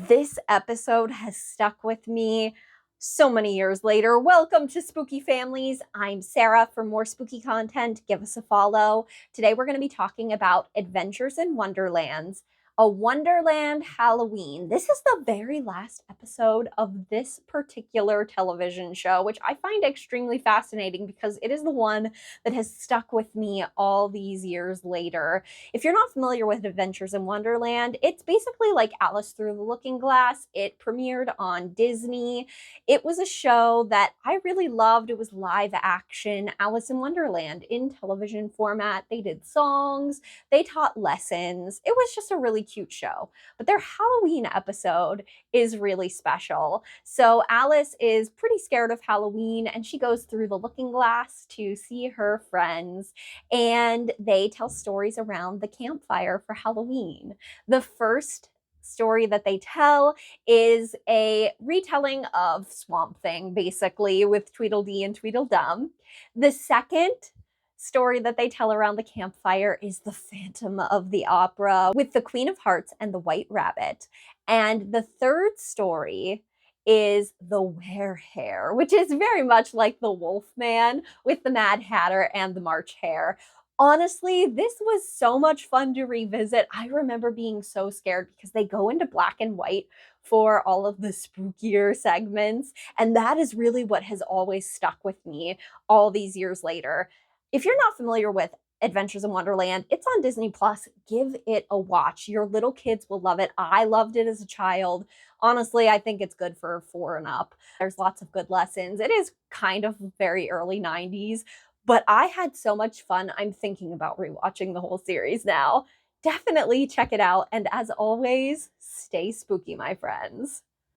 This episode has stuck with me so many years later. Welcome to Spooky Families. I'm Sarah. For more spooky content, give us a follow. Today we're going to be talking about Adventures in Wonderlands, a Wonderland Howl-oween. This is the very last episode of this particular television show, which I find extremely fascinating because it is the one that has stuck with me all these years later. If you're not familiar with Adventures in Wonderland, it's basically like Alice Through the Looking Glass. It premiered on Disney. It was a show that I really loved. It was live action Alice in Wonderland in television format. They did songs, they taught lessons. It was just a really cute show. But their Halloween episode is really special. So Alice is pretty scared of Halloween and she goes through the looking glass to see her friends, and they tell stories around the campfire for Halloween. The first story that they tell is a retelling of Swamp Thing, basically, with Tweedledee and Tweedledum. The second story that they tell around the campfire is the Phantom of the Opera with the Queen of Hearts and the White Rabbit. And the third story is the Were-Hare, which is very much like the Wolfman with the Mad Hatter and the March Hare. Honestly, this was so much fun to revisit. I remember being so scared because they go into black and white for all of the spookier segments, and that is really what has always stuck with me all these years later. If you're not familiar with Adventures in Wonderland, it's on Disney Plus. Give it a watch. Your little kids will love it. I loved it as a child. Honestly, I think it's good for 4 and up. There's lots of good lessons. It is kind of very early 90s, but I had so much fun. I'm thinking about rewatching the whole series now. Definitely check it out. And as always, stay spooky, my friends.